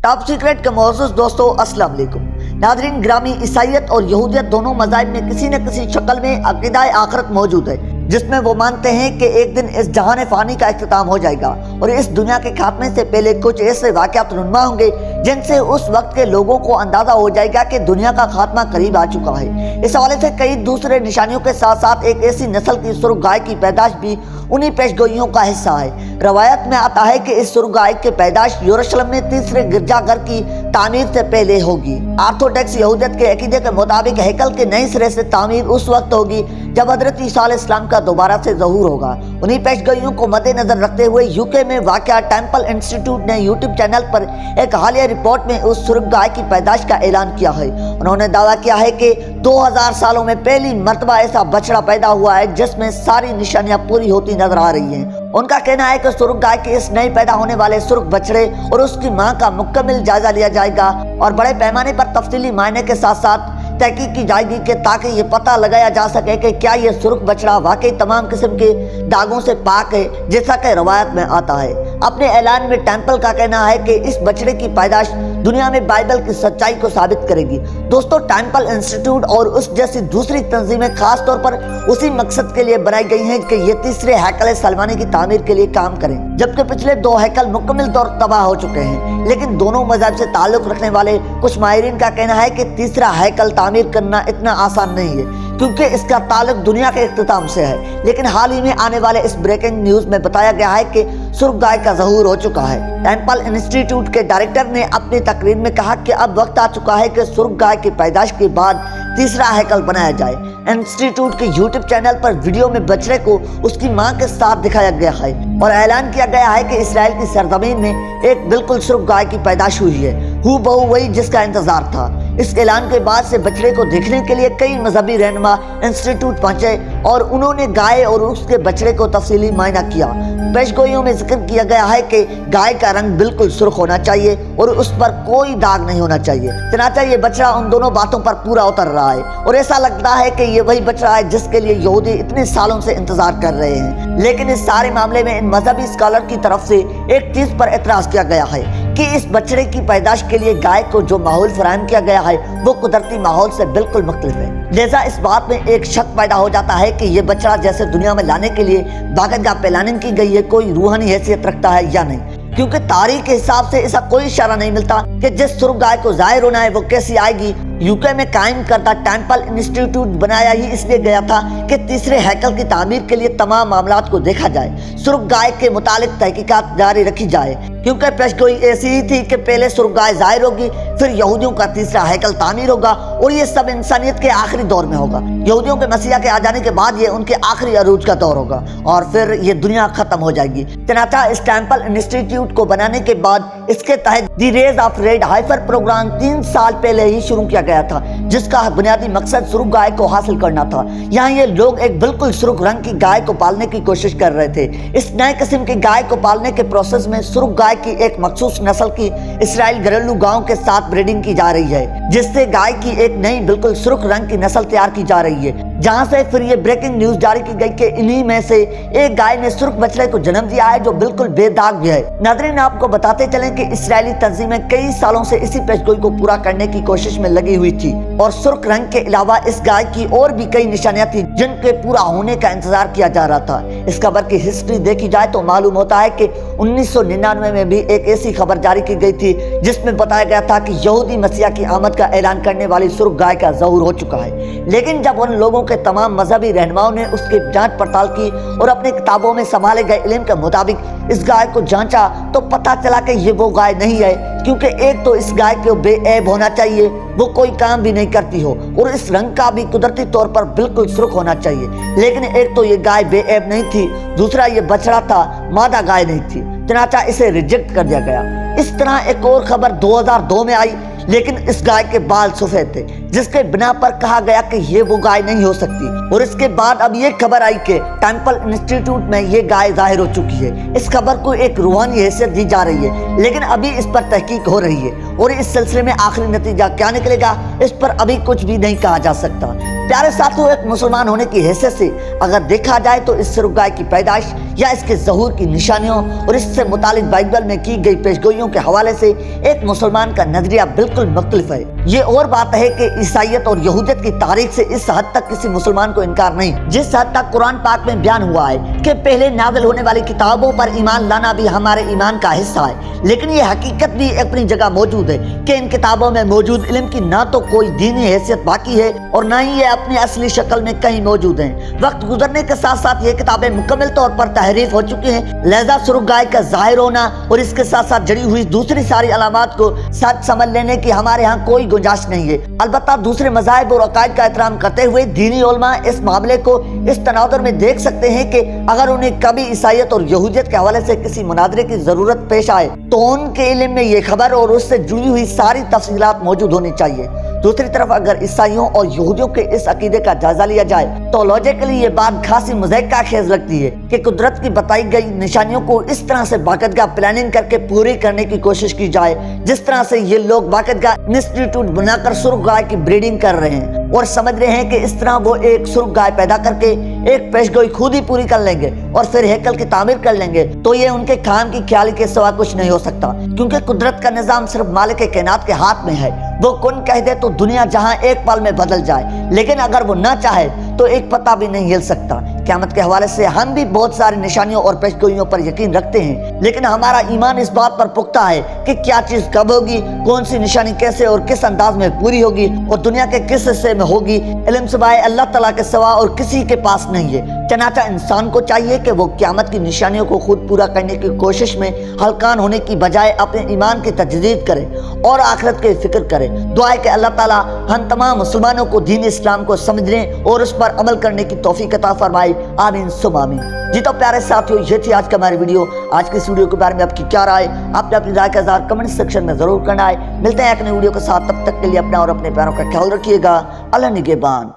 Top secret के मोअज़्ज़ज़ दोस्तों, अस्सलाम वालेकुम। नाज़रीन ग्रामी, ईसाईयत और यहूदियत दोनों मज़ाहिब में किसी न किसी शक्ल में अक़ीदा-ए आखिरत मौजूद है, जिसमें वो मानते हैं कि एक दिन इस जहान फ़ानी का इख्तिताम हो जाएगा और इस दुनिया के खात्मे से पहले कुछ ऐसे वाक़यात रुन्मा होंगे जिनसे उस वक्त के लोगों को अंदाज़ा हो जाएगा कि दुनिया का खात्मा करीब आ चुका है। इस हवाले से कई दूसरे निशानियों के साथ साथ एक ऐसी नस्ल की सुर्ख गाय की पैदाश भी उन्हीं पेशगोइयों का हिस्सा है। रवायत में आता है कि इस सुर्ख गाय की पैदाश यरूशलेम में तीसरे गिरजाघर की तामीर से पहले होगी। ऑर्थोडॉक्स यहूदियत के अकीदे के मुताबिक हैकल के नए सिरे से तामीर उस वक्त होगी जब हज़रत ईसा अलैहिस्सलाम का दोबारा से ज़हूर होगा। उन्हीं पेशगोइयों को मद्देनजर रखते हुए यूके में वाक़या टेम्पल इंस्टीट्यूट ने यूट्यूब चैनल पर एक हालिया रिपोर्ट में उस सुर्ख गाय की पैदाश का ऐलान किया है। उन्होंने दावा किया है कि 2000 सालों में पहली मर्तबा ऐसा बछड़ा पैदा हुआ है जिसमें सारी निशानियां पूरी होती नजर आ रही हैं। उनका कहना है कि सुर्ख गाय के इस नए पैदा होने वाले सुर्ख बछड़े और उसकी मां का मुकम्मल जायजा लिया जाएगा और बड़े पैमाने पर तफसीली मायने के साथ साथ तहकीक की जाएगी कि ताकि ये पता लगाया जा सके कि क्या ये सुर्ख बछड़ा वाकई तमाम किस्म के दागों से पाक है, जैसा कि रवायत में आता है। अपने ऐलान में टेम्पल का कहना है कि इस बछड़े की पैदाश दुनिया में बाइबल की सच्चाई को साबित करेगी। दोस्तों, टेम्पल इंस्टीट्यूट और उस जैसी दूसरी तंजीमें खास तौर पर उसी मकसद के लिए बनाई गई हैं कि ये तीसरे हैकल सलमानी की तामीर के लिए काम करें, जबकि पिछले 2 हैकल मुकम्मल तौर तबाह हो चुके हैं। लेकिन दोनों मज़हब से ताल्लुक रखने वाले कुछ माहिरीन का कहना है कि तीसरा हैकल तामीर करना इतना आसान नहीं है, क्योंकि इसका ताल्लुक दुनिया के इख्तिताम से है। लेकिन हाल ही में आने वाले इस ब्रेकिंग न्यूज में बताया गया है कि सुर्ख गाय का ज़हूर हो चुका है। टेम्पल इंस्टीट्यूट के डायरेक्टर ने अपनी तकरीर में कहा कि अब वक्त आ चुका है कि सुर्ख गाय की पैदाश के बाद तीसरा हैकल बनाया जाए। इंस्टीट्यूट के यूट्यूब चैनल पर वीडियो में बछड़े को उसकी मां के साथ दिखाया गया है और ऐलान किया गया है कि इसराइल की सरजमीन में एक बिल्कुल सुर्ख गाय की पैदाश हुई है, हूबहू वही जिसका इंतजार था। इस ऐलान के बाद से बछड़े को देखने के लिए कई मजहबी रहनुमा इंस्टीट्यूट पहुंचे और उन्होंने गाय और उसके बछड़े को तफसीली मायना किया। पेशगोइयों में जिक्र किया गया है कि गाय का रंग बिल्कुल सुर्ख होना चाहिए और उस पर कोई दाग नहीं होना चाहिए। चनाचा ये बछड़ा उन दोनों बातों पर पूरा उतर रहा है और ऐसा लगता है कि ये वही बछड़ा है जिसके लिए यहूदी इतने सालों से इंतजार कर रहे हैं। लेकिन इस सारे मामले में इन मजहबी स्कॉलर की तरफ से एक चीज पर एतराज किया गया है कि इस बछड़े की पैदाश के लिए गाय को जो माहौल फराहम किया गया है वो कुदरती माहौल से बिल्कुल मुख्तलिफ है। लिहाजा इस बात में एक शक पैदा हो जाता है कि ये बछड़ा जैसे दुनिया में लाने के लिए बाकायदा प्लानिंग की गई है, कोई रूहानी हैसियत रखता है या नहीं, क्योंकि तारीख के हिसाब से ऐसा कोई इशारा नहीं मिलता कि जिस सुर्ख गाय को जाहिर होना है वो कैसी आएगी। यूके में कायम करदा टेम्पल इंस्टीट्यूट बनाया ही इसलिए गया था कि तीसरे हैकल की तामीर के लिए तमाम मामलात को देखा जाए, सुर्ख गाय के मुतालिक तहकीकात जारी रखी जाए, क्योंकि पेशगोई ऐसी ही थी कि पहले सुर्ख गाय जाहिर होगी, फिर यहूदियों का तीसरा हैकल तामीर होगा और ये सब इंसानियत के आखिरी दौर में होगा। यहूदियों के मसीहा के आ जाने के बाद ये उनके आखिरी अरूज का दौर होगा और फिर ये दुनिया खत्म हो जाएगी। चनाचा इस टेम्पल इंस्टीट्यूट को बनाने के बाद इसके तहत the raise of red heifer program 3 साल पहले ही शुरू किया गया था, जिसका बुनियादी मकसद सुर्ख गाय को हासिल करना था। यहाँ ये लोग एक बिल्कुल सुर्ख रंग की गाय को पालने की कोशिश कर रहे थे। इस नए किस्म की गाय को पालने के प्रोसेस में सुर्ख गाय की एक मखसूस नस्ल की इसराइल घरेलू गायों के साथ ब्रीडिंग की जा रही है, जिससे गाय की एक नई बिल्कुल सुर्ख रंग की नस्ल तैयार की जा रही है। जहाँ से फिर ये ब्रेकिंग न्यूज जारी की गई कि इन्हीं में से एक गाय ने सुर्ख बछड़े को जन्म दिया है जो बिल्कुल बेदाग भी है। नाज़रीन, आपको बताते चलें कि इसराइली तंजीमें कई सालों से इसी पेशगोई को पूरा करने की कोशिश में लगी हुई थी और सुर्ख रंग के अलावा इस गाय की और भी कई निशानियां थी जिनके पूरा होने का इंतजार किया जा रहा था। इस खबर की हिस्ट्री देखी जाए तो मालूम होता है कि 1999 में भी एक ऐसी खबर जारी की गई थी जिसमें बताया गया था कि यहूदी मसीहा की आमद का ऐलान करने वाली सुर्ख गाय का ज़हूर हो चुका है। लेकिन जब उन लोगों के तमाम मजहबी रहनुमाओं ने उसकी जांच पड़ताल की और अपनी किताबों में संभाले गए इल्म के मुताबिक इस गाय को जांचा तो पता चला कि ये वो गाय नहीं है, क्योंकि एक तो इस गाय को बेऐब होना चाहिए, वो कोई काम भी नहीं करती हो, और इस रंग का भी कुदरती तौर पर बिल्कुल सुर्ख होना चाहिए। लेकिन एक तो ये गाय बेऐब नहीं थी, दूसरा ये बछड़ा था, मादा गाय नहीं थी। चनाचा इसे रिजेक्ट कर दिया गया। इस तरह एक और खबर 2002 में आई, लेकिन इस गाय के बाल सफेद थे, जिसके बिना पर कहा गया कि ये वो गाय नहीं हो सकती। और इसके बाद अब ये खबर आई कि टेम्पल इंस्टीट्यूट में ये गाय जाहिर हो चुकी है। इस खबर को एक रूहानी हैसियत दी जा रही है, लेकिन अभी इस पर तहकीक हो रही है और इस सिलसिले में आखिरी नतीजा क्या निकलेगा इस पर अभी कुछ भी नहीं कहा जा सकता। प्यारे साथियों, एक मुसलमान होने की हैसियत से अगर देखा जाए तो इस सुरगाय की पैदाइश या इसके ज़हूर की निशानियों और इससे मुतालिक बाइबल में की गई पेशगोइयों के हवाले से एक मुसलमान का नजरिया बिल्कुल मुख्तलिफ है। ये और बात है कि ईसाइयत और यहूदियत की तारीख से इस हद तक किसी मुसलमान को इनकार नहीं, जिस हद तक कुरान पाक में बयान हुआ है कि पहले नाज़िल होने वाली किताबों पर ईमान लाना भी हमारे ईमान का हिस्सा है। लेकिन ये हकीकत भी अपनी जगह मौजूद है कि इन किताबों में मौजूद इल्म की ना तो कोई दीनी हैसियत बाकी है और ना ही ये अपनी असली शक्ल में कहीं मौजूद हैं। वक्त गुजरने के साथ साथ ये किताबें मुकम्मल तौर पर तहरीफ हो चुकी हैं। लिहाजा सुरगाय का जाहिर होना और इसके साथ साथ जड़ी हुई दूसरी सारी अलामात को सच समझ लेने की हमारे यहाँ कोई गुंजाइश नहीं है। अलबत्ता दूसरे मज़ाहिब और अकायद का एहतराम करते हुए दीनी उलमा इस मामले को इस तनादुर में देख सकते हैं कि अगर उन्हें कभी ईसाइयत और यहूदियत के हवाले से किसी मुनादरे की जरूरत पेश आए तो उनके इल्म में ये खबर और उससे जुड़ी हुई सारी तफसीलात मौजूद होनी चाहिए। दूसरी तरफ अगर ईसाइयों और यहूदियों के इस अकीदे का जायजा लिया जाए तो लॉजिकली ये बात खासी मुज़हिका खेज लगती है कि कुदरत की बताई गई निशानियों को इस तरह से बाकायदा प्लानिंग करके पूरी करने की कोशिश की जाए जिस तरह से ये लोग बाकायदा इंस्टीट्यूट बनाकर सुर्ख गाय की ब्रीडिंग कर रहे हैं और समझ रहे हैं कि इस तरह वो एक सुर्ख गाय पैदा करके एक पेशगोई खुद ही पूरी कर लेंगे और फिर हैकल की तामीर कर लेंगे। तो ये उनके काम की ख्याली के सिवा कुछ नहीं हो सकता, क्योंकि कुदरत का निजाम सिर्फ मालिक कायनात के हाथ में है। वो कुन कह दे तो दुनिया जहां एक पल में बदल जाए, लेकिन अगर वो ना चाहे तो एक पत्ता भी नहीं हिल सकता। क़यामत के हवाले से हम भी बहुत सारी निशानियों और पेशगोइयों पर यकीन रखते हैं, लेकिन हमारा ईमान इस बात पर पुख्ता है कि क्या चीज कब होगी, कौन सी निशानी कैसे और किस अंदाज में पूरी होगी और दुनिया के किस हिस्से में होगी, इल्म सिवाय अल्लाह तआला के सिवा और किसी के पास नहीं है। चनाचा इंसान को चाहिए कि वो क़यामत की निशानियों को खुद पूरा करने की कोशिश में हलकान होने की बजाय अपने ईमान की तजदीद करे और आखिरत की फिक्र करे। दुआ है कि अल्लाह ताला हम तमाम मुसलमानों को दीन इस्लाम को समझने और उस पर अमल करने की तौफीक अता फरमाए। आमीन सुम्मा आमीन। जी तो प्यारे साथियों, ये थी आज का हमारी वीडियो। आज की इस वीडियो के बारे में आपकी क्या राय, आपने अपनी राय का इज़हार कमेंट सेक्शन में जरूर करना है। मिलते हैं एक नई वीडियो के साथ, तब तक के लिए अपना और अपने प्यारों का ख्याल रखिएगा। अल्लाह निगहबान।